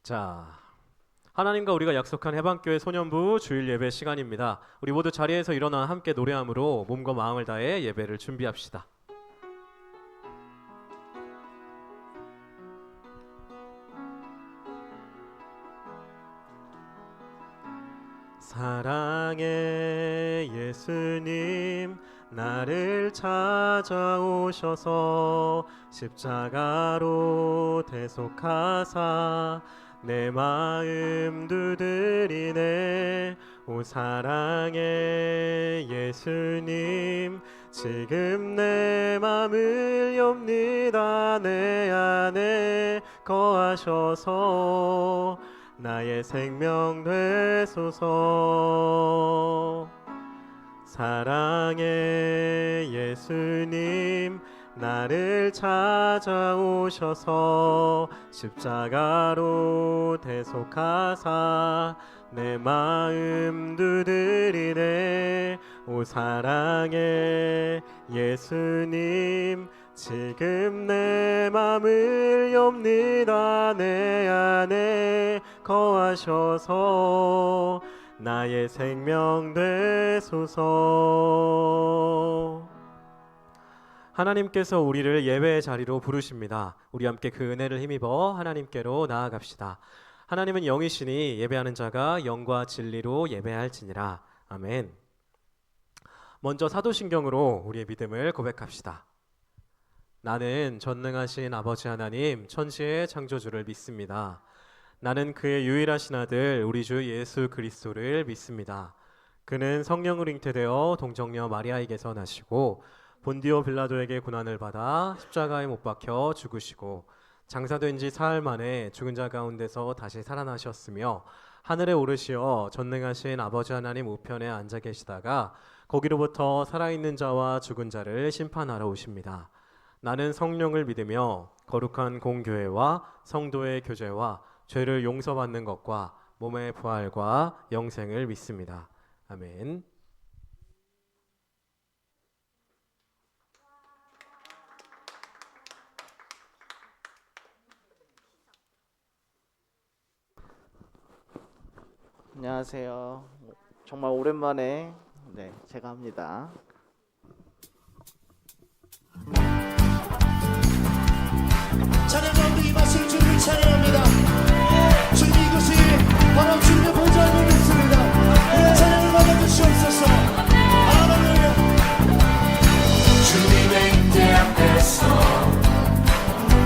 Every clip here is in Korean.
자, 하나님과 우리가 약속한 해방교회 소년부 주일 예배 시간입니다. 우리 모두 자리에서 일어나 함께 노래함으로 몸과 마음을 다해 예배를 준비합시다. 사랑의 예수님, 나를 찾아오셔서 십자가로 대속하사 내 마음 두드리네. 오 사랑의 예수님, 지금 내 맘을 엽니다. 내 안에 거하셔서 나의 생명 되소서. 사랑의 예수님, 나를 찾아오셔서 십자가로 대속하사 내 마음 두드리네. 오 사랑의 예수님, 지금 내 맘을 엽니다. 내 안에 거하셔서 나의 생명 되소서. 하나님께서 우리를 예배의 자리로 부르십니다. 우리 함께 그 은혜를 힘입어 하나님께로 나아갑시다. 하나님은 영이시니 예배하는 자가 영과 진리로 예배할지니라. 아멘. 먼저 사도신경으로 우리의 믿음을 고백합시다. 나는 전능하신 아버지 하나님 천지의 창조주를 믿습니다. 나는 그의 유일하신 아들 우리 주 예수 그리스도를 믿습니다. 그는 성령으로 잉태되어 동정녀 마리아에게서 나시고 본디오 빌라도에게 고난을 받아 십자가에 못 박혀 죽으시고 장사된 지 사흘 만에 죽은 자 가운데서 다시 살아나셨으며 하늘에 오르시어 전능하신 아버지 하나님 우편에 앉아 계시다가 거기로부터 살아있는 자와 죽은 자를 심판하러 오십니다. 나는 성령을 믿으며 거룩한 공교회와 성도의 교제와 죄를 용서받는 것과 몸의 부활과 영생을 믿습니다. 아멘. 안녕하세요. 정말 오랜만에 제가 합니다. 찬양 가운데 이 맛을 주를 찬양합니다. 주님 이곳이 바로 주님의 보좌를 믿습니다. 우리의 찬양을 받아주시옵소서. 할렐루야. 주님의 잉태 앞에서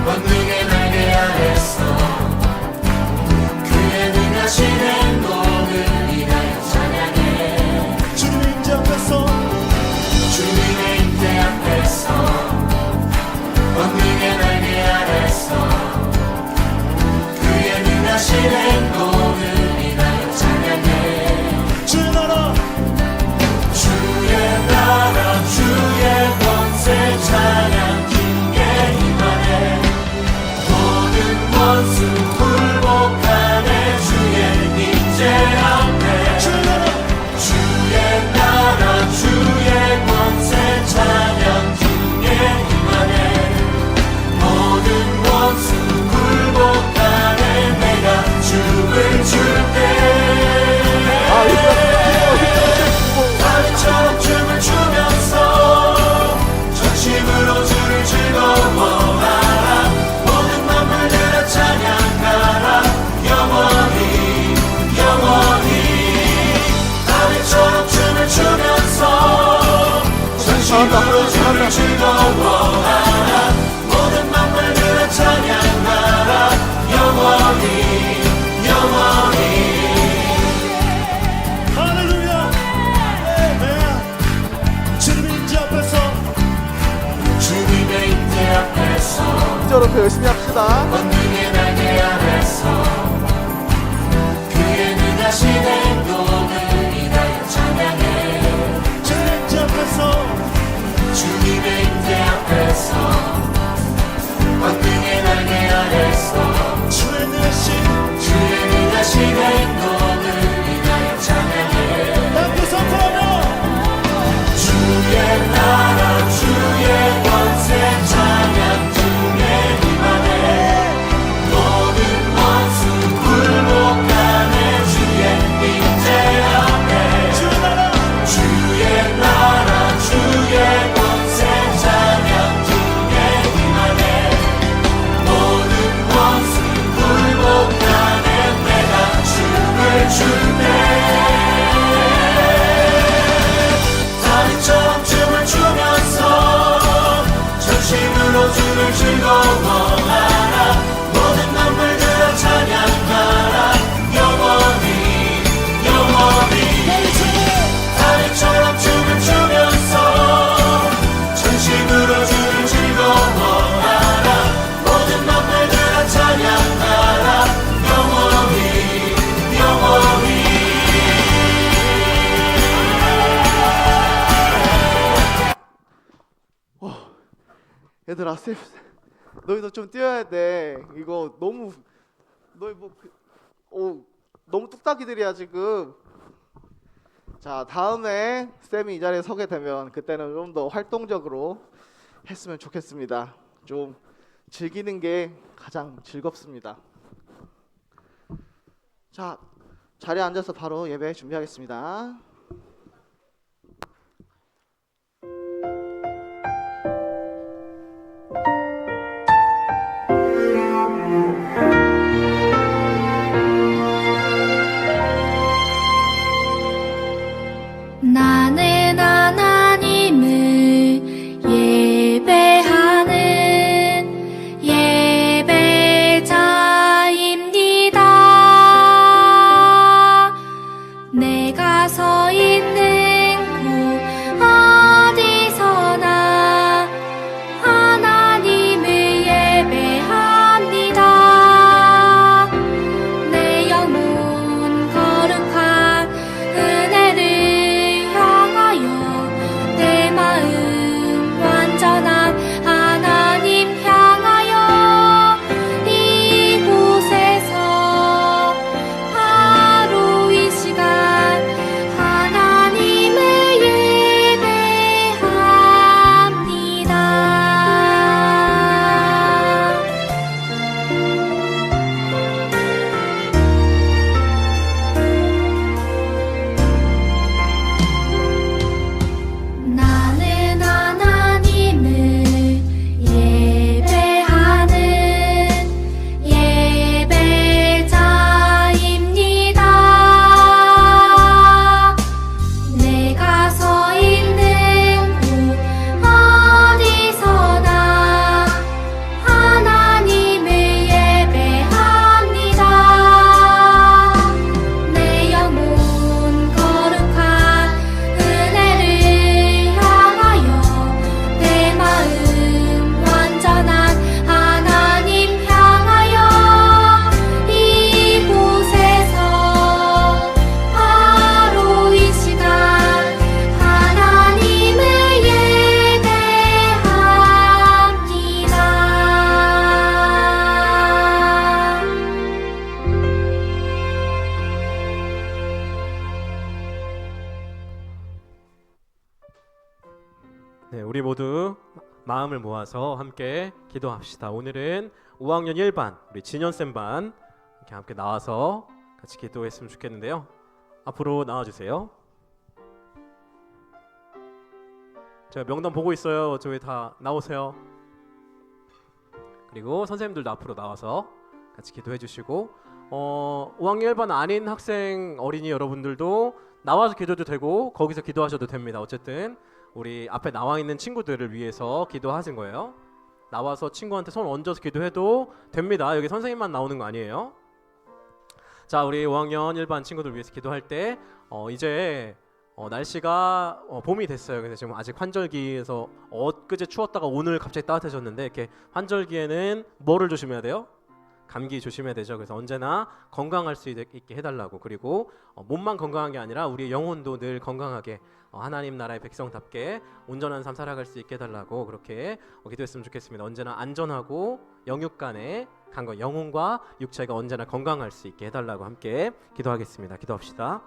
권능의 날개 아래서 그의 능하신 행동을 인하여 찬양해. 주님의 잉태 앞에서 주님의 잉태 앞에서 권능의 날개 아래서 그의 능하신 행동을 인하여 찬양해. 주의 나라 주의 나라 주의 권세 찬양 기쁘게 임하네. 모든 원수 굴복하네. 주의 임재 앞에 주의 나라 주의 나라 주의 권세 찬양 기쁘게 임하네. 모든 원수 굴복하네. 내가 춤을 출때 다리처럼 춤을 추면서 전심으로 주를 즐거워하라. 모든 만물들아 찬양하라. 영원히 영원히 다리처럼 춤을 추면서 전심으로 주를 즐거워하라. 모든 만물들아 찬양하라. 영원히 영원히. 할렐루야. 주님의 잉태 앞에서 주님의 잉태 앞에서 이제부터 열심히 합시다. 권능의 날개 아래서 그의 능하신 행동을 인하여 찬양해. 주님의 잉태 앞에서 주님의 잉태 앞에서 권능의 날개 아래서 주의 능하신 주의 능하신 행동을 인하여 찬양해. 함께 선포하며 주의 나라 주의 권세 찬양 중에 임하네. 모든 원수 주를 즐거워하라 모든 만물들아 찬양하라 영원히 영원히 다리처럼 춤을 추면서 전심으로 주를 즐거워하라 모든 만물들아 찬양하라 영원히 영원히 얘들아, 너희도 좀 뛰어야 돼. 이거 너무 너희 너무 뚝딱이들이야 지금. 자, 다음에 쌤이 이 자리에 서게 되면 그때는 좀 더 활동적으로 했으면 좋겠습니다. 좀 즐기는 게 가장 즐겁습니다. 자, 자리에 앉아서 바로 예배 준비하겠습니다. 나는 하나님을 예배하는 예배자입니다. 내가 서 있는 곳 어디서나 하나님을 예배합니다. 내 영혼 거룩한 은혜를 향하여 내 마음 완전한 하나님 향하여 이곳에서 바로 이 시간 하나님을 예배합니다. 나는 하나님을 예배하는 예배자입니다. 내가 서 있는 곳 어디서나 하나님을 예배합니다. 내 영혼 거룩한 은혜를 향하여 내 마음 완전한 하나님 향하여 이곳에서 바로 이 시간 하나님을 예배합니다. 네, 우리 모두 마음을 모아서 함께 기도합시다. 오늘은 5학년 1반 우리 진현쌤 반 이렇게 함께 나와서 같이 기도했으면 좋겠는데요. 앞으로 나와주세요. 제가 명단 보고 있어요. 저희 다 나오세요. 그리고 선생님들도 앞으로 나와서 같이 기도해 주시고 5학년 1반 아닌 학생 어린이 여러분들도 나와서 기도도 되고 거기서 기도하셔도 됩니다. 어쨌든 우리 앞에 나와 있는 친구들을 위해서 기도하신 거예요. 나와서 친구한테 손 얹어서 기도해도 됩니다. 여기 선생님만 나오는 거 아니에요. 자, 우리 5학년 1반 친구들 위해서 기도할 때 이제 날씨가 봄이 됐어요. 근데 지금 아직 환절기에서 엊그제 추웠다가 오늘 갑자기 따뜻해졌는데 이렇게 환절기에는 뭐를 조심해야 돼요? 감기 조심해야 되죠. 그래서 언제나 건강할 수 있게 해달라고. 그리고 몸만 건강한 게 아니라 우리의 영혼도 늘 건강하게 하나님 나라의 백성답게 온전한 삶 살아갈 수 있게 해달라고 그렇게 기도했으면 좋겠습니다. 언제나 안전하고 영육 간의 강건 영혼과 육체가 언제나 건강할 수 있게 해달라고 함께 기도하겠습니다. 기도합시다.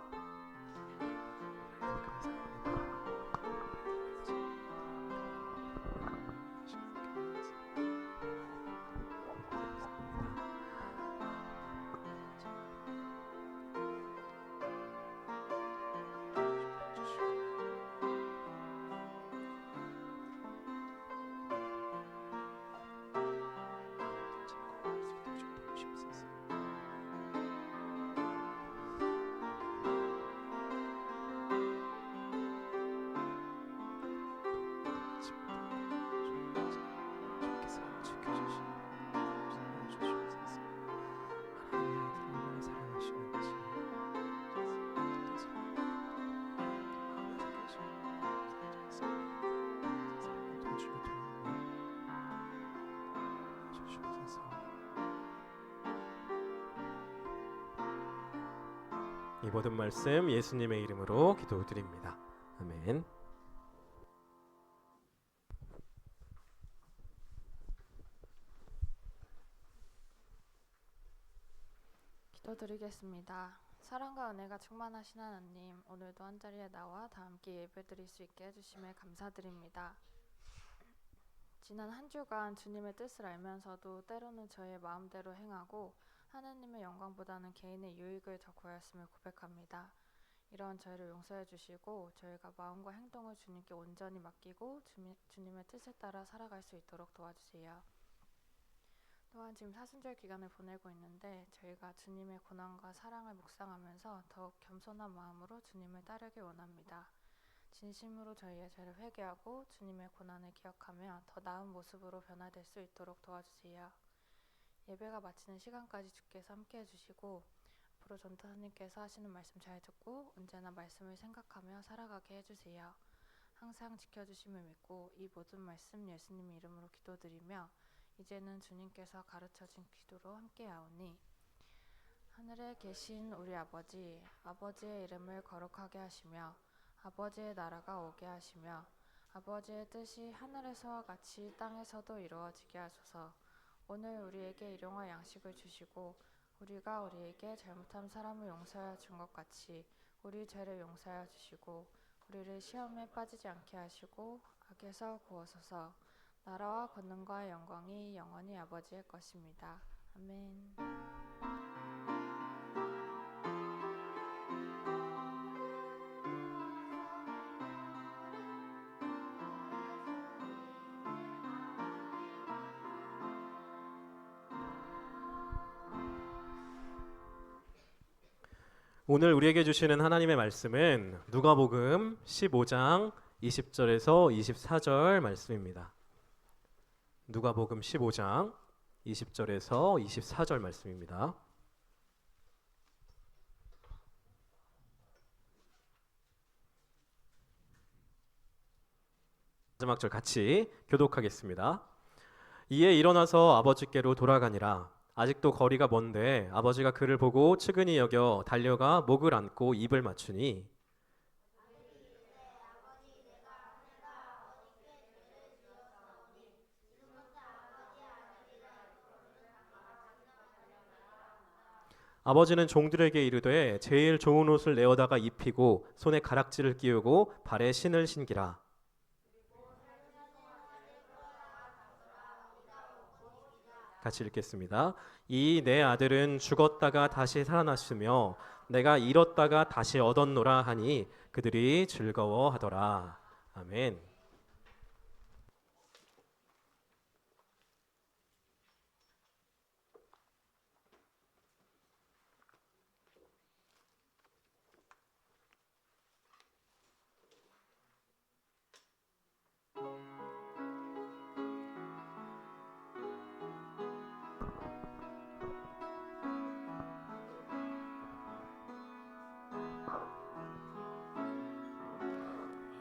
이 모든 말씀 예수님의 이름으로 기도드립니다. 아멘. 기도드리겠습니다. 사랑과 은혜가 충만하신 하나님, 오늘도 한자리에 나와 다 함께 예배드릴 수 있게 해주심에 감사드립니다. 지난 한 주간 주님의 뜻을 알면서도 때로는 저의 마음대로 행하고 하나님의 영광보다는 개인의 유익을 더 구하였음을 고백합니다. 이런 저희를 용서해 주시고 저희가 마음과 행동을 주님께 온전히 맡기고 주님의 뜻에 따라 살아갈 수 있도록 도와주세요. 또한 지금 사순절 기간을 보내고 있는데 저희가 주님의 고난과 사랑을 묵상하면서 더욱 겸손한 마음으로 주님을 따르길 원합니다. 진심으로 저희의 죄를 회개하고 주님의 고난을 기억하며 더 나은 모습으로 변화될 수 있도록 도와주세요. 예배가 마치는 시간까지 주께서 함께해 주시고 앞으로 전도사님께서 하시는 말씀 잘 듣고 언제나 말씀을 생각하며 살아가게 해주세요. 항상 지켜주심을 믿고 이 모든 말씀 예수님 이름으로 기도드리며 이제는 주님께서 가르쳐진 기도로 함께하오니 하늘에 계신 우리 아버지, 아버지의 이름을 거룩하게 하시며 아버지의 나라가 오게 하시며 아버지의 뜻이 하늘에서와 같이 땅에서도 이루어지게 하소서. 오늘 우리에게 일용할 양식을 주시고 우리가 우리에게 잘못한 사람을 용서하여 준 것 같이 우리 죄를 용서하여 주시고 우리를 시험에 빠지지 않게 하시고 악에서 구하소서. 나라와 권능과 영광이 영원히 아버지의 것입니다. 아멘. 오늘 우리에게 주시는 하나님의 말씀은 누가복음 15장 20절에서 24절 말씀입니다. 누가복음 15장 20절에서 24절 말씀입니다. 마지막 절 같이 교독하겠습니다. 이에 일어나서 아버지께로 돌아가니라. 아직도 거리가 먼데 아버지가 그를 보고 측은히 여겨 달려가 목을 안고 입을 맞추니 아버지는 종들에게 이르되 제일 좋은 옷을 내어다가 입히고 손에 가락지를 끼우고 발에 신을 신기라. 같이 읽겠습니다. 이 내 아들은 죽었다가 다시 살아났으며 내가 잃었다가 다시 얻었노라 하니 그들이 즐거워하더라. 아멘.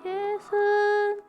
예수님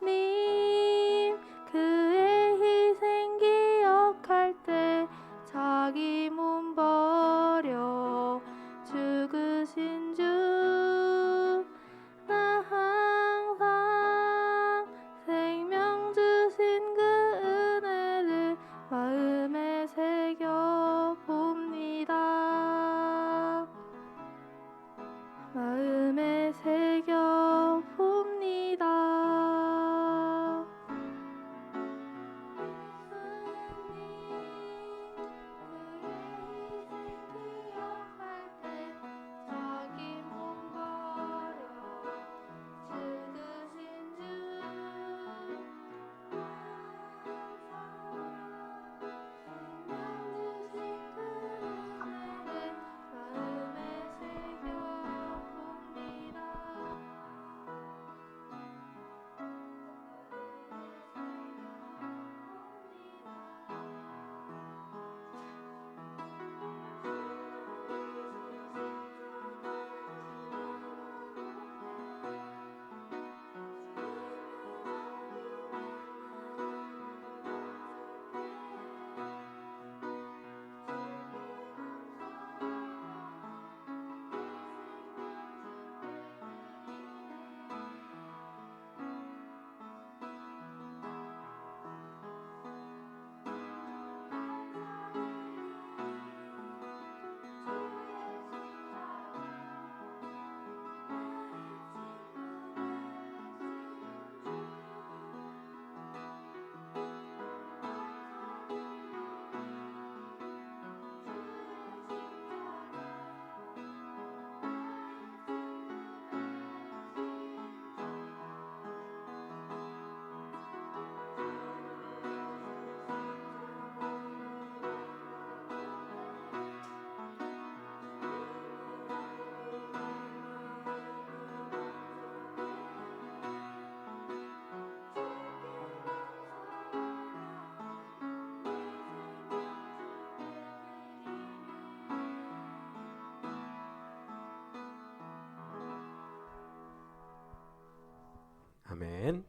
아멘.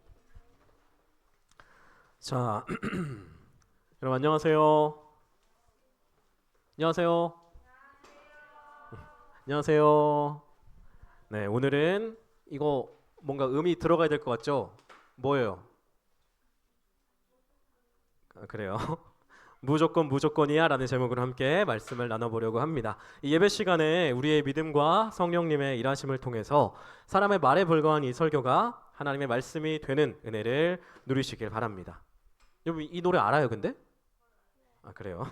자, 여러분 안녕하세요. 안녕하세요. 안녕하세요. 네, 오늘은 이거 뭔가 음이 들어가야 될 것 같죠? 뭐예요? 그래요. 무조건이야 라는 제목으로 함께 말씀을 나눠보려고 합니다. 이 예배 시간에 우리의 믿음과 성령님의 일하심을 통해서 사람의 말에 불과한 이 설교가 하나님의 말씀이 되는 은혜를 누리시길 바랍니다. 여러분 이 노래 알아요 근데? 아 그래요?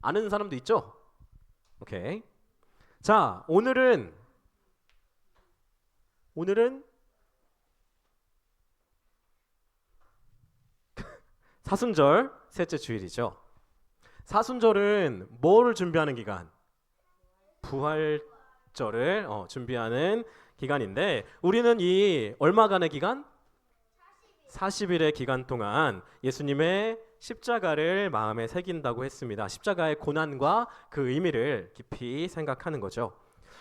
아는 사람도 있죠? 오케이. 자 오늘은 사순절 셋째 주일이죠. 사순절은 뭐를 준비하는 기간? 부활절을 준비하는 기간인데 우리는 이 얼마간의 기간? 40일의 기간 동안 예수님의 십자가를 마음에 새긴다고 했습니다. 십자가의 고난과 그 의미를 깊이 생각하는 거죠.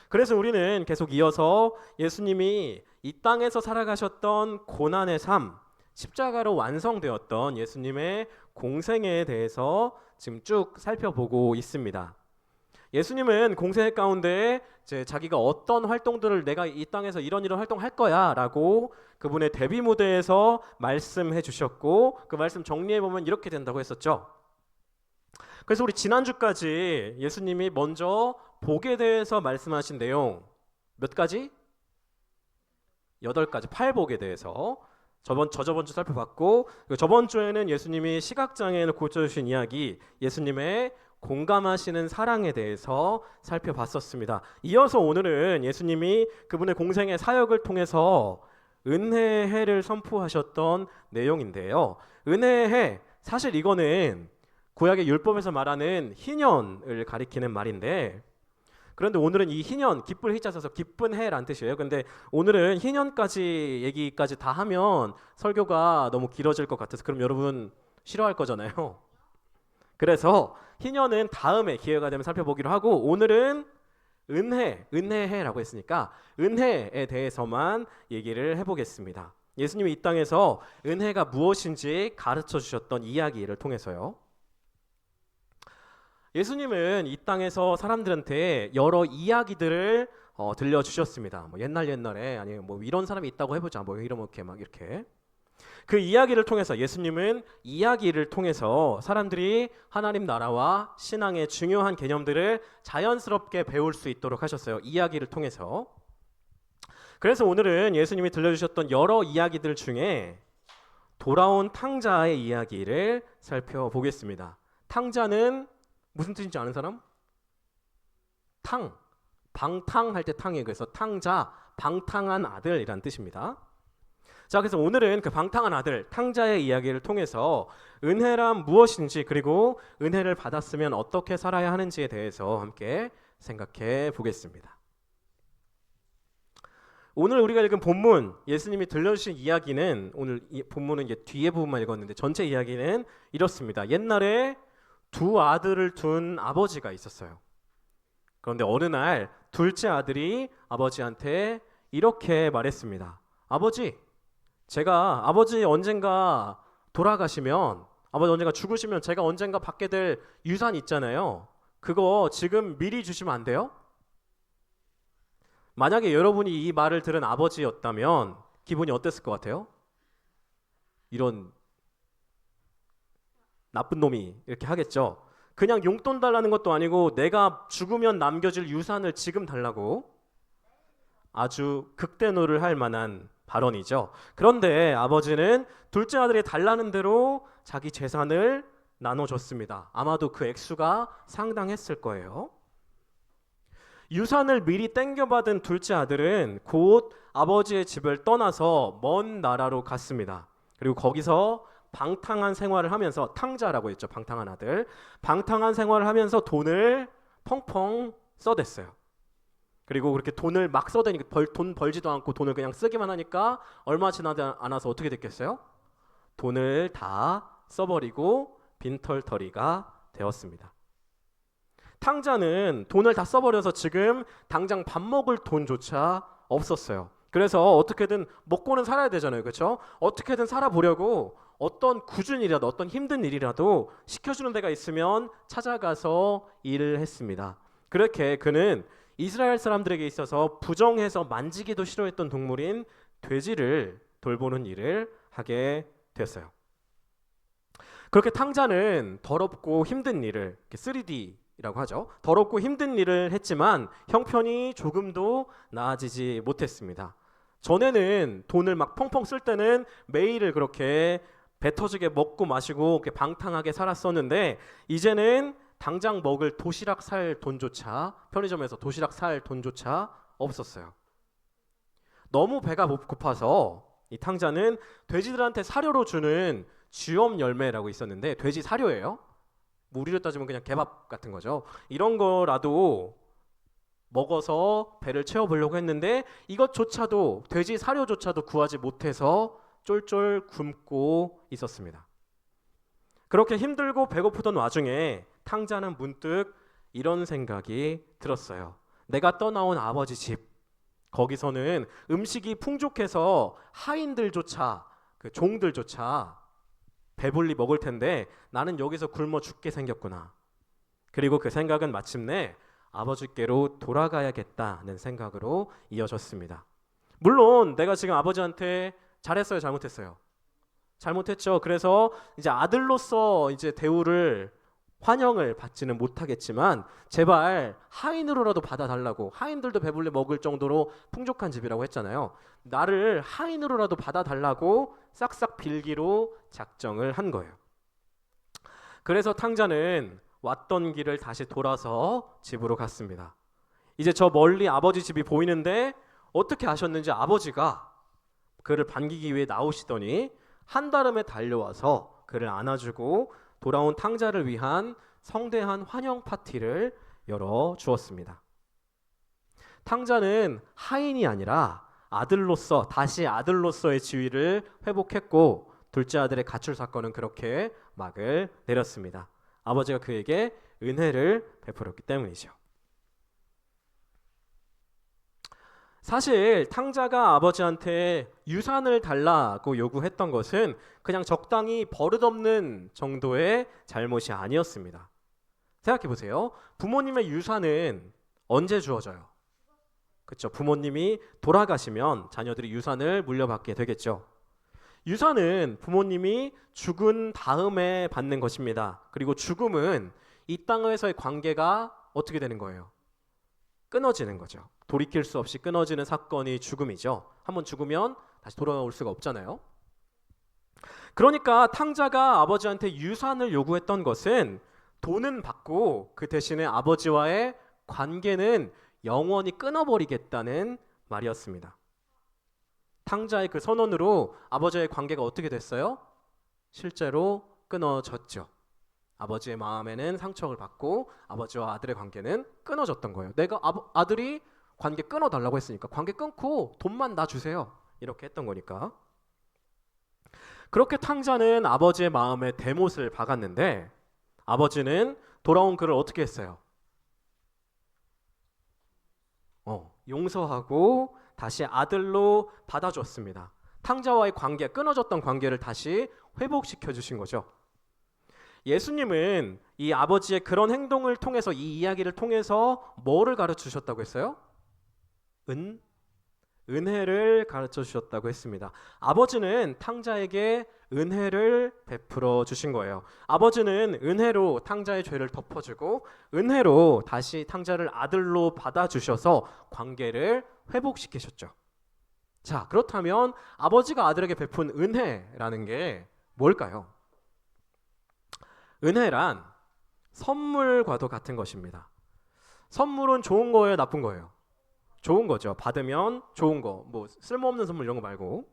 그래서 우리는 계속 이어서 예수님이 이 땅에서 살아가셨던 고난의 삶, 십자가로 완성되었던 예수님의 공생애에 대해서 지금 쭉 살펴보고 있습니다. 예수님은 공생애 가운데 이제 자기가 어떤 활동들을 내가 이 땅에서 이런 활동 할 거야 라고 그분의 데뷔 무대에서 말씀해 주셨고 그 말씀 정리해 보면 이렇게 된다고 했었죠. 그래서 우리 지난주까지 예수님이 먼저 복에 대해서 말씀하신 내용 몇 가지? 8가지, 8복에 대해서 저번 주 살펴봤고 저번 주에는 예수님이 시각장애인을 고쳐주신 이야기, 예수님의 공감하시는 사랑에 대해서 살펴봤었습니다. 이어서 오늘은 예수님이 그분의 공생의 사역을 통해서 은혜의 해를 선포하셨던 내용인데요. 은혜의 해, 사실 이거는 구약의 율법에서 말하는 희년을 가리키는 말인데 그런데 오늘은 이 희년, 기쁠 희자 써서 기쁜 해란 뜻이에요. 근데 오늘은 희년까지 얘기까지 다 하면 설교가 너무 길어질 것 같아서 그럼 여러분 싫어할 거잖아요. 그래서 희년은 다음에 기회가 되면 살펴보기로 하고 오늘은 은혜해라고 했으니까 은혜에 대해서만 얘기를 해보겠습니다. 예수님이 이 땅에서 은혜가 무엇인지 가르쳐 주셨던 이야기를 통해서요. 예수님은 이 땅에서 사람들한테 여러 이야기들을 들려주셨습니다. 뭐 옛날에 아니면 뭐 이런 사람이 있다고 해보자 뭐 이렇게 막 이렇게 그 이야기를 통해서 예수님은 이야기를 통해서 사람들이 하나님 나라와 신앙의 중요한 개념들을 자연스럽게 배울 수 있도록 하셨어요. 이야기를 통해서. 그래서 오늘은 예수님이 들려주셨던 여러 이야기들 중에 돌아온 탕자의 이야기를 살펴보겠습니다. 탕자는 무슨 뜻인지 아는 사람? 방탕할 때 탕이에요. 그래서 탕자, 방탕한 아들이란 뜻입니다. 자, 그래서 오늘은 그 방탕한 아들, 탕자의 이야기를 통해서 은혜란 무엇인지 그리고 은혜를 받았으면 어떻게 살아야 하는지에 대해서 함께 생각해 보겠습니다. 오늘 우리가 읽은 본문, 예수님이 들려주신 이야기는 오늘 이 본문은 이제 뒤에 부분만 읽었는데 전체 이야기는 이렇습니다. 옛날에 두 아들을 둔 아버지가 있었어요. 그런데 어느 날 둘째 아들이 아버지한테 이렇게 말했습니다. 아버지, 아버지 언젠가 돌아가시면, 아버지 언젠가 죽으시면 제가 언젠가 받게 될 유산 있잖아요. 그거 지금 미리 주시면 안 돼요? 만약에 여러분이 이 말을 들은 아버지였다면 기분이 어땠을 것 같아요? 이런 나쁜 놈이 이렇게 하겠죠. 그냥 용돈 달라는 것도 아니고 내가 죽으면 남겨질 유산을 지금 달라고 아주 극대노를 할 만한 발언이죠. 그런데 아버지는 둘째 아들이 달라는 대로 자기 재산을 나눠줬습니다. 아마도 그 액수가 상당했을 거예요. 유산을 미리 땡겨받은 둘째 아들은 곧 아버지의 집을 떠나서 먼 나라로 갔습니다. 그리고 거기서 방탕한 생활을 하면서, 탕자라고 했죠. 방탕한 아들. 방탕한 생활을 하면서 돈을 펑펑 써댔어요. 그리고 그렇게 돈을 막 써대니까 돈 벌지도 않고 돈을 그냥 쓰기만 하니까 얼마 지나지 않아서 어떻게 됐겠어요? 돈을 다 써버리고 빈털터리가 되었습니다. 탕자는 돈을 다 써버려서 지금 당장 밥 먹을 돈조차 없었어요. 그래서 어떻게든 먹고는 살아야 되잖아요. 그렇죠? 어떻게든 살아보려고 어떤 굳은 일이라도 어떤 힘든 일이라도 시켜주는 데가 있으면 찾아가서 일을 했습니다. 그렇게 그는 이스라엘 사람들에게 있어서 부정해서 만지기도 싫어했던 동물인 돼지를 돌보는 일을 하게 됐어요. 그렇게 탕자는 더럽고 힘든 일을 3D라고 하죠. 더럽고 힘든 일을 했지만 형편이 조금도 나아지지 못했습니다. 전에는 돈을 막 펑펑 쓸 때는 매일을 그렇게 배 터지게 먹고 마시고 이렇게 방탕하게 살았었는데 이제는 당장 먹을 도시락 살 돈조차 편의점에서 도시락 살 돈조차 없었어요. 너무 배가 고파서 이 탕자는 돼지들한테 사료로 주는 쥐엄 열매라고 있었는데 돼지 사료예요. 우리로 따지면 그냥 개밥 같은 거죠. 이런 거라도 먹어서 배를 채워보려고 했는데 이것조차도 돼지 사료조차도 구하지 못해서 쫄쫄 굶고 있었습니다. 그렇게 힘들고 배고프던 와중에 탕자는 문득 이런 생각이 들었어요. 내가 떠나온 아버지 집, 거기서는 음식이 풍족해서 하인들조차 그 종들조차 배불리 먹을 텐데 나는 여기서 굶어 죽게 생겼구나. 그리고 그 생각은 마침내 아버지께로 돌아가야겠다는 생각으로 이어졌습니다. 물론 내가 지금 아버지한테 잘했어요, 잘못했어요? 잘못했죠. 그래서 이제 아들로서 이제 대우를 환영을 받지는 못하겠지만 제발 하인으로라도 받아달라고. 하인들도 배불리 먹을 정도로 풍족한 집이라고 했잖아요. 나를 하인으로라도 받아달라고 싹싹 빌기로 작정을 한 거예요. 그래서 탕자는 왔던 길을 다시 돌아서 집으로 갔습니다. 이제 저 멀리 아버지 집이 보이는데 어떻게 아셨는지 아버지가 그를 반기기 위해 나오시더니 한달음에 달려와서 그를 안아주고 돌아온 탕자를 위한 성대한 환영 파티를 열어 주었습니다. 탕자는 하인이 아니라 아들로서 다시 아들로서의 지위를 회복했고 둘째 아들의 가출 사건은 그렇게 막을 내렸습니다. 아버지가 그에게 은혜를 베풀었기 때문이죠. 사실 탕자가 아버지한테 유산을 달라고 요구했던 것은 그냥 적당히 버릇없는 정도의 잘못이 아니었습니다. 생각해 보세요. 부모님의 유산은 언제 주어져요? 그렇죠. 부모님이 돌아가시면 자녀들이 유산을 물려받게 되겠죠. 유산은 부모님이 죽은 다음에 받는 것입니다. 그리고 죽음은 이 땅에서의 관계가 어떻게 되는 거예요? 끊어지는 거죠. 돌이킬 수 없이 끊어지는 사건이 죽음이죠. 한번 죽으면 다시 돌아올 수가 없잖아요. 그러니까 탕자가 아버지한테 유산을 요구했던 것은 돈은 받고 그 대신에 아버지와의 관계는 영원히 끊어버리겠다는 말이었습니다. 탕자의 그 선언으로 아버지의 관계가 어떻게 됐어요? 실제로 끊어졌죠. 아버지의 마음에는 상처를 받고 아버지와 아들의 관계는 끊어졌던 거예요. 내가 아들이 관계 끊어달라고 했으니까 관계 끊고 돈만 나 주세요. 이렇게 했던 거니까. 그렇게 탕자는 아버지의 마음에 대못을 박았는데 아버지는 돌아온 그를 어떻게 했어요? 용서하고 다시 아들로 받아줬습니다. 탕자와의 관계, 끊어졌던 관계를 다시 회복시켜 주신 거죠. 예수님은 이 아버지의 그런 행동을 통해서 이 이야기를 통해서 뭐를 가르쳐 주셨다고 했어요? 은혜를 가르쳐 주셨다고 했습니다. 아버지는 탕자에게 은혜를 베풀어 주신 거예요. 아버지는 은혜로 탕자의 죄를 덮어주고 은혜로 다시 탕자를 아들로 받아주셔서 관계를 회복시키셨죠. 자, 그렇다면 아버지가 아들에게 베푼 은혜라는 게 뭘까요? 은혜란 선물과도 같은 것입니다. 선물은 좋은 거예요, 나쁜 거예요? 좋은 거죠. 받으면 좋은 거, 뭐 쓸모없는 선물 이런 거 말고.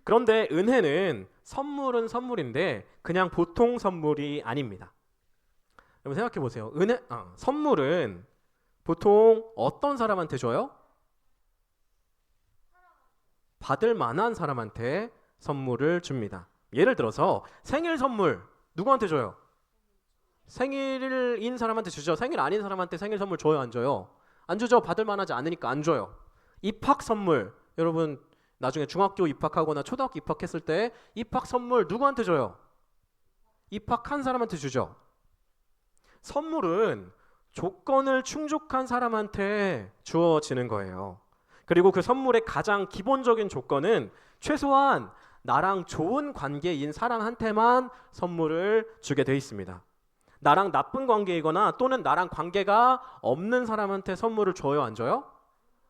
그런데 은혜는 선물은 선물인데 그냥 보통 선물이 아닙니다. 여러분 생각해 보세요. 선물은 보통 어떤 사람한테 줘요? 받을 만한 사람한테 선물을 줍니다. 예를 들어서 생일 선물 누구한테 줘요? 생일인 사람한테 주죠. 생일 아닌 사람한테 생일 선물 줘요, 안 줘요? 안 주죠. 받을 만하지 않으니까 안 줘요. 입학 선물, 여러분 나중에 중학교 입학하거나 초등학교 입학했을 때 입학 선물 누구한테 줘요? 입학한 사람한테 주죠. 선물은 조건을 충족한 사람한테 주어지는 거예요. 그리고 그 선물의 가장 기본적인 조건은 최소한 나랑 좋은 관계인 사람한테만 선물을 주게 돼 있습니다. 나랑 나쁜 관계이거나 또는 나랑 관계가 없는 사람한테 선물을 줘요, 안 줘요?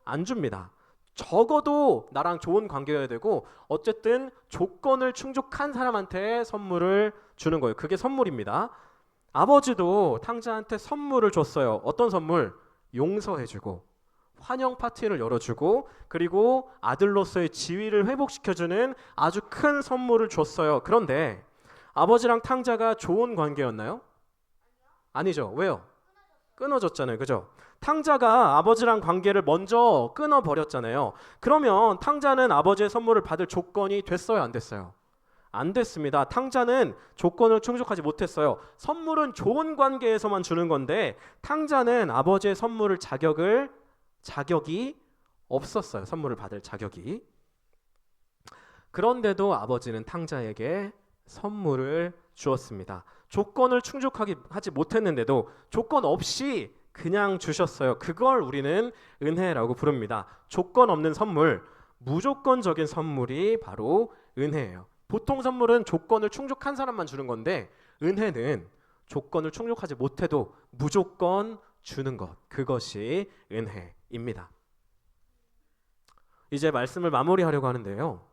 안 줍니다. 적어도 나랑 좋은 관계여야 되고 어쨌든 조건을 충족한 사람한테 선물을 주는 거예요. 그게 선물입니다. 아버지도 탕자한테 선물을 줬어요. 어떤 선물? 용서해주고 환영 파티를 열어주고 그리고 아들로서의 지위를 회복시켜주는 아주 큰 선물을 줬어요. 그런데 아버지랑 탕자가 좋은 관계였나요? 아니죠. 왜요? 끊어졌잖아요. 그죠? 탕자가 아버지랑 관계를 먼저 끊어버렸잖아요. 그러면 탕자는 아버지의 선물을 받을 조건이 됐어요? 안 됐어요? 안 됐습니다. 탕자는 조건을 충족하지 못했어요. 선물은 좋은 관계에서만 주는 건데 탕자는 아버지의 선물을 자격이 없었어요. 선물을 받을 자격이. 그런데도 아버지는 탕자에게 선물을 주었습니다. 조건을 충족하지 못했는데도 조건 없이 그냥 주셨어요. 그걸 우리는 은혜라고 부릅니다. 조건 없는 선물, 무조건적인 선물이 바로 은혜예요. 보통 선물은 조건을 충족한 사람만 주는 건데 은혜는 조건을 충족하지 못해도 무조건 주는 것, 그것이 은혜입니다. 이제 말씀을 마무리하려고 하는데요.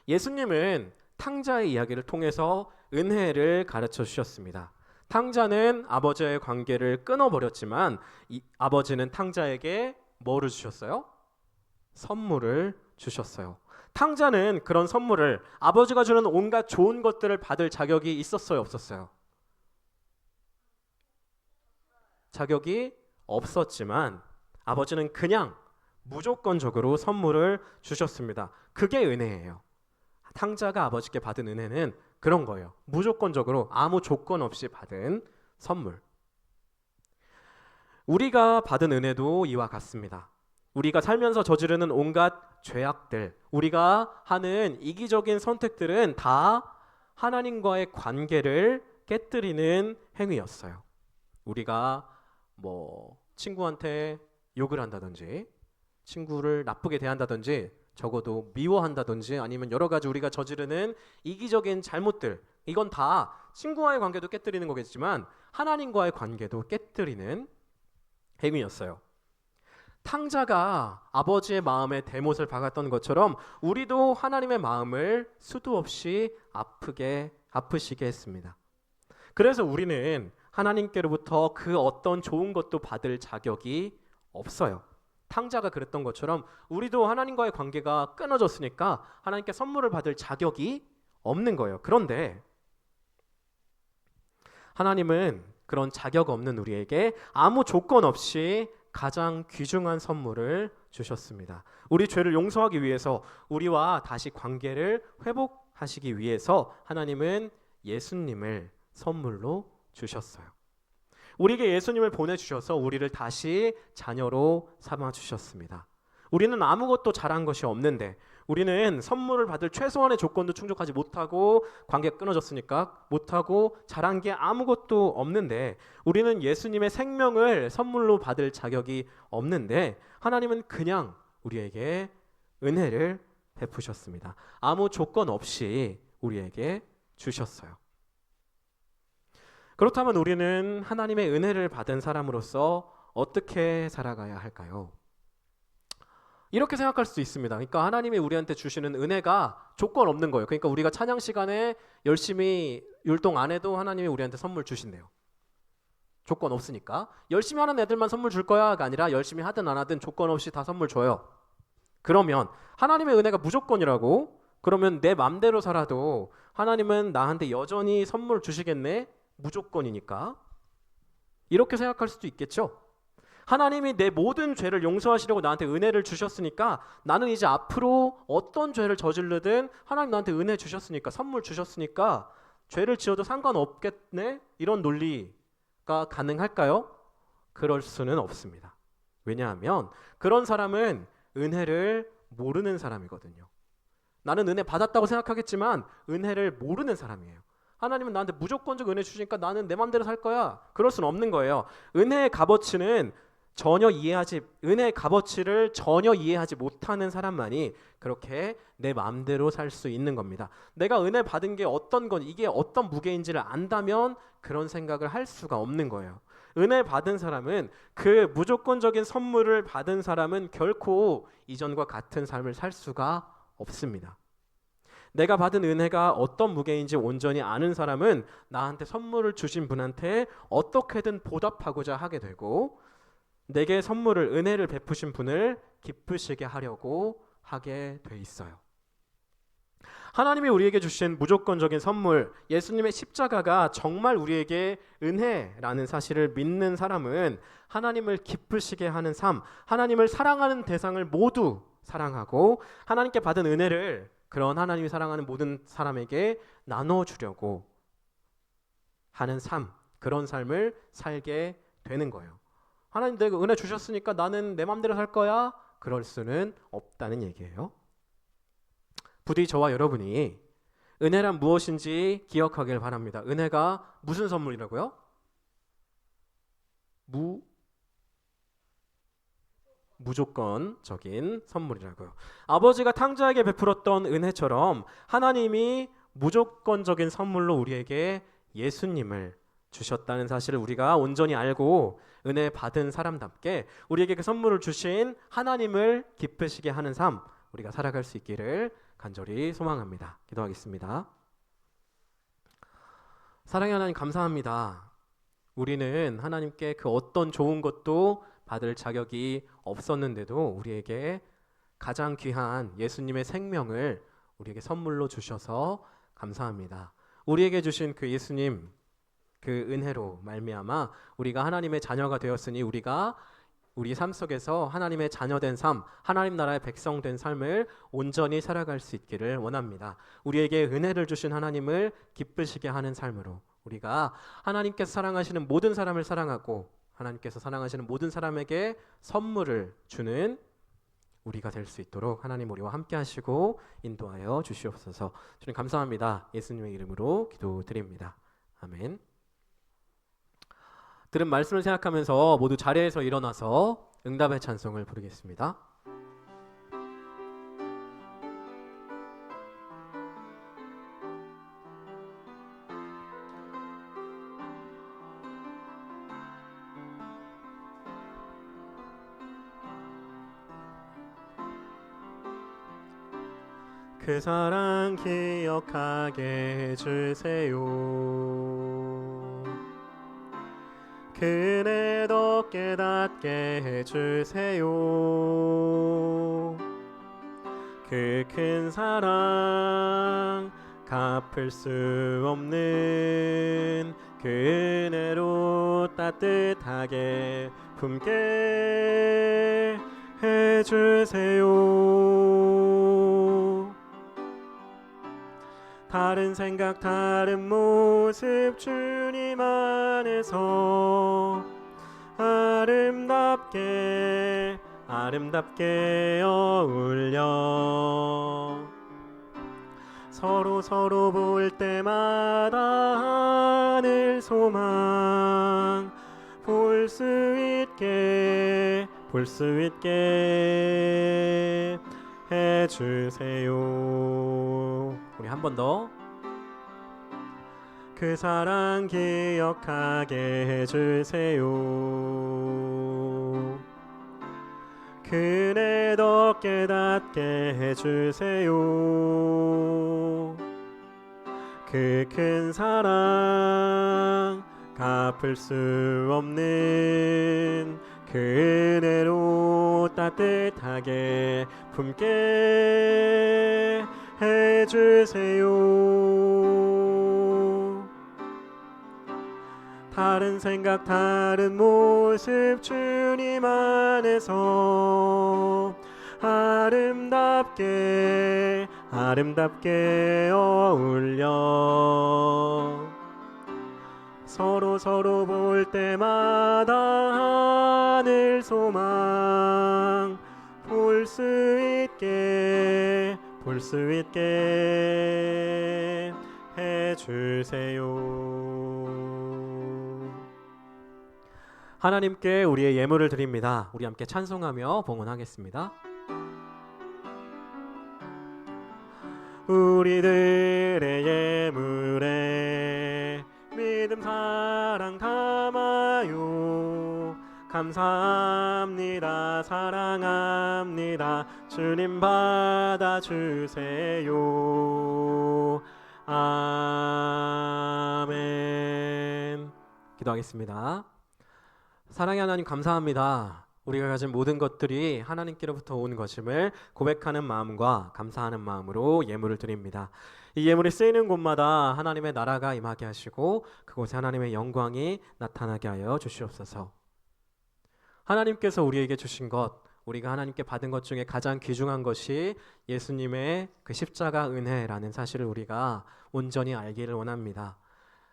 예수님은 탕자의 이야기를 통해서 은혜를 가르쳐 주셨습니다. 탕자는 아버지와의 관계를 끊어버렸지만 아버지는 탕자에게 뭐를 주셨어요? 선물을 주셨어요. 탕자는 그런 선물을 아버지가 주는 온갖 좋은 것들을 받을 자격이 있었어요? 없었어요? 자격이 없었지만 아버지는 그냥 무조건적으로 선물을 주셨습니다. 그게 은혜예요. 탕자가 아버지께 받은 은혜는 그런 거예요. 무조건적으로 아무 조건 없이 받은 선물. 우리가 받은 은혜도 이와 같습니다. 우리가 살면서 저지르는 온갖 죄악들, 우리가 하는 이기적인 선택들은 다 하나님과의 관계를 깨뜨리는 행위였어요. 우리가 친구한테 욕을 한다든지 친구를 나쁘게 대한다든지 적어도 미워한다든지 아니면 여러 가지 우리가 저지르는 이기적인 잘못들, 이건 다 친구와의 관계도 깨뜨리는 거겠지만 하나님과의 관계도 깨뜨리는 행위였어요. 탕자가 아버지의 마음에 대못을 박았던 것처럼 우리도 하나님의 마음을 수도 없이 아프시게 했습니다. 그래서 우리는 하나님께로부터 그 어떤 좋은 것도 받을 자격이 없어요. 탕자가 그랬던 것처럼 우리도 하나님과의 관계가 끊어졌으니까 하나님께 선물을 받을 자격이 없는 거예요. 그런데 하나님은 그런 자격 없는 우리에게 아무 조건 없이 가장 귀중한 선물을 주셨습니다. 우리 죄를 용서하기 위해서 우리와 다시 관계를 회복하시기 위해서 하나님은 예수님을 선물로 주셨어요. 우리에게 예수님을 보내주셔서 우리를 다시 자녀로 삼아주셨습니다. 우리는 아무것도 잘한 것이 없는데 우리는 선물을 받을 최소한의 조건도 충족하지 못하고 관계가 끊어졌으니까 못하고 잘한 게 아무것도 없는데 우리는 예수님의 생명을 선물로 받을 자격이 없는데 하나님은 그냥 우리에게 은혜를 베푸셨습니다. 아무 조건 없이 우리에게 주셨어요. 그렇다면 우리는 하나님의 은혜를 받은 사람으로서 어떻게 살아가야 할까요? 이렇게 생각할 수 있습니다. 그러니까 하나님이 우리한테 주시는 은혜가 조건 없는 거예요. 그러니까 우리가 찬양 시간에 열심히 율동 안 해도 하나님이 우리한테 선물 주신대요. 조건 없으니까. 열심히 하는 애들만 선물 줄 거야가 아니라 열심히 하든 안 하든 조건 없이 다 선물 줘요. 그러면 하나님의 은혜가 무조건이라고? 그러면 내 맘대로 살아도 하나님은 나한테 여전히 선물 주시겠네? 무조건이니까. 이렇게 생각할 수도 있겠죠. 하나님이 내 모든 죄를 용서하시려고 나한테 은혜를 주셨으니까 나는 이제 앞으로 어떤 죄를 저지르든 하나님 나한테 은혜 주셨으니까 선물 주셨으니까 죄를 지어도 상관없겠네? 이런 논리가 가능할까요? 그럴 수는 없습니다. 왜냐하면 그런 사람은 은혜를 모르는 사람이거든요. 나는 은혜 받았다고 생각하겠지만 은혜를 모르는 사람이에요. 하나님은 나한테 무조건적 은혜 주시니까 나는 내 맘대로 살 거야. 그럴 수는 없는 거예요. 은혜의 값어치를 전혀 이해하지 못하는 사람만이 그렇게 내 마음대로 살 수 있는 겁니다. 내가 은혜 받은 게 이게 어떤 무게인지를 안다면 그런 생각을 할 수가 없는 거예요. 은혜 받은 사람은, 그 무조건적인 선물을 받은 사람은 결코 이전과 같은 삶을 살 수가 없습니다. 내가 받은 은혜가 어떤 무게인지 온전히 아는 사람은 나한테 선물을 주신 분한테 어떻게든 보답하고자 하게 되고, 내게 은혜를 베푸신 분을 기쁘시게 하려고 하게 돼 있어요. 하나님이 우리에게 주신 무조건적인 선물, 예수님의 십자가가 정말 우리에게 은혜라는 사실을 믿는 사람은 하나님을 기쁘시게 하는 삶, 하나님을 사랑하는 대상을 모두 사랑하고 하나님께 받은 은혜를 그런 하나님이 사랑하는 모든 사람에게 나눠주려고 하는 삶, 그런 삶을 살게 되는 거예요. 하나님 내가 은혜 주셨으니까 나는 내 맘대로 살 거야? 그럴 수는 없다는 얘기예요. 부디 저와 여러분이 은혜란 무엇인지 기억하길 바랍니다. 은혜가 무슨 선물이라고요? 무조건적인 선물이라고요. 아버지가 탕자에게 베풀었던 은혜처럼 하나님이 무조건적인 선물로 우리에게 예수님을 주셨다는 사실을 우리가 온전히 알고 은혜 받은 사람답게 우리에게 그 선물을 주신 하나님을 기쁘시게 하는 삶, 우리가 살아갈 수 있기를 간절히 소망합니다. 기도하겠습니다. 사랑의 하나님, 감사합니다. 우리는 하나님께 그 어떤 좋은 것도 받을 자격이 없었는데도 우리에게 가장 귀한 예수님의 생명을 우리에게 선물로 주셔서 감사합니다. 우리에게 주신 그 예수님, 그 은혜로 말미암아 우리가 하나님의 자녀가 되었으니 우리가 우리 삶 속에서 하나님의 자녀된 삶, 하나님 나라의 백성된 삶을 온전히 살아갈 수 있기를 원합니다. 우리에게 은혜를 주신 하나님을 기쁘시게 하는 삶으로 우리가 하나님께서 사랑하시는 모든 사람을 사랑하고 하나님께서 사랑하시는 모든 사람에게 선물을 주는 우리가 될 수 있도록 하나님 우리와 함께 하시고 인도하여 주시옵소서. 주님 감사합니다. 예수님의 이름으로 기도드립니다. 아멘. 들은 말씀을 생각하면서 모두 자리에서 일어나서 응답의 찬송을 부르겠습니다. 그 사랑 기억하게 해주세요. 그네 더 깨닫게 해주세요. 그 큰 사랑 갚을 수 없는 그 은혜로 따뜻하게 품게 해주세요. 다른 생각 다른 모습 주님 안에서 아름답게 어울려 서로 볼 때마다 하늘 소망 볼 수 있게 해주세요. 우리 한 번 더. 그 사랑 기억하게 해주세요. 그네 더 깨닫게 해주세요. 그 큰 사랑 갚을 수 없는 그 은혜로 따뜻하게 품게 해주세요. 다른 생각 다른 모습 주님 안에서 아름답게 어울려 서로 볼 때마다 하늘 소망 줄 수 있게 해주세요. 하나님께 우리의 예물을 드립니다. 우리 함께 찬송하며 봉헌하겠습니다. 우리들의 예물에 믿음 사랑 담아요. 감사합니다. 사랑합니다. 주님 받아주세요. 아멘. 기도하겠습니다. 사랑의 하나님 감사합니다. 우리가 가진 모든 것들이 하나님께로부터 온 것임을 고백하는 마음과 감사하는 마음으로 예물을 드립니다. 이 예물이 쓰이는 곳마다 하나님의 나라가 임하게 하시고 그곳에 하나님의 영광이 나타나게 하여 주시옵소서. 하나님께서 우리에게 주신 것, 우리가 하나님께 받은 것 중에 가장 귀중한 것이 예수님의 그 십자가 은혜라는 사실을 우리가 온전히 알기를 원합니다.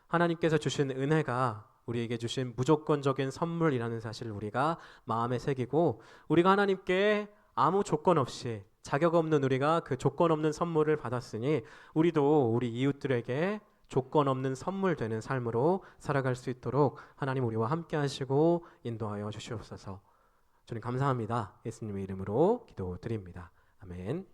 하나님께서 주신 은혜가 우리에게 주신 무조건적인 선물이라는 사실을 우리가 마음에 새기고, 우리가 하나님께 아무 조건 없이, 자격 없는 우리가 그 조건 없는 선물을 받았으니 우리도 우리 이웃들에게 조건 없는 선물 되는 삶으로 살아갈 수 있도록 하나님 우리와 함께 하시고 인도하여 주시옵소서. 주님 감사합니다. 예수님의 이름으로 기도드립니다. 아멘.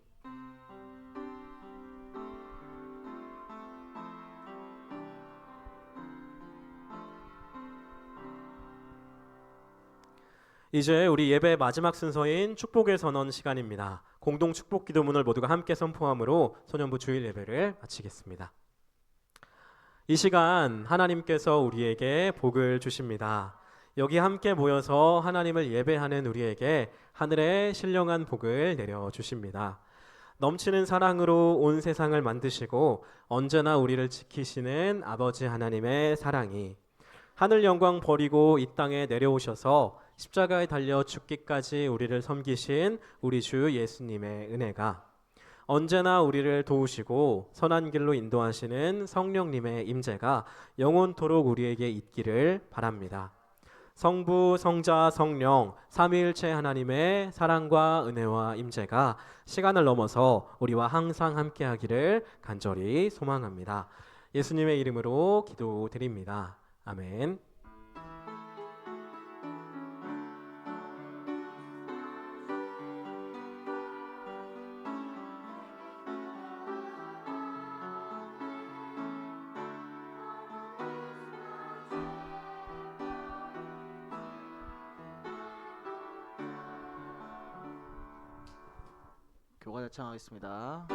이제 우리 예배 마지막 순서인 축복의 선언 시간입니다. 공동 축복 기도문을 모두가 함께 선포함으로 소년부 주일 예배를 마치겠습니다. 이 시간 하나님께서 우리에게 복을 주십니다. 여기 함께 모여서 하나님을 예배하는 우리에게 하늘의 신령한 복을 내려주십니다. 넘치는 사랑으로 온 세상을 만드시고 언제나 우리를 지키시는 아버지 하나님의 사랑이, 하늘 영광 버리고 이 땅에 내려오셔서 십자가에 달려 죽기까지 우리를 섬기신 우리 주 예수님의 은혜가, 언제나 우리를 도우시고 선한 길로 인도하시는 성령님의 임재가 영원토록 우리에게 있기를 바랍니다. 성부, 성자, 성령 삼위일체 하나님의 사랑과 은혜와 임재가 시간을 넘어서 우리와 항상 함께하기를 간절히 소망합니다. 예수님의 이름으로 기도드립니다. 아멘. 교가 대창하겠습니다.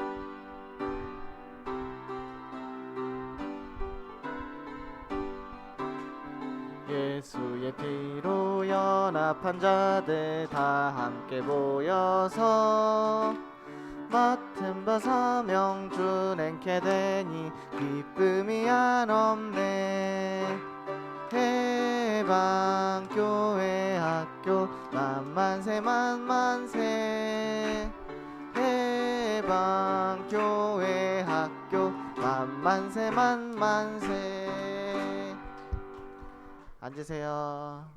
예수의 피로 연합한 자들 다 함께 모여서 맡은 바 사명 준행케 되니 기쁨이 한없네. 해방교회 학교 만만세 만만세. 해방교회 학교 만만세 만만세. 앉으세요.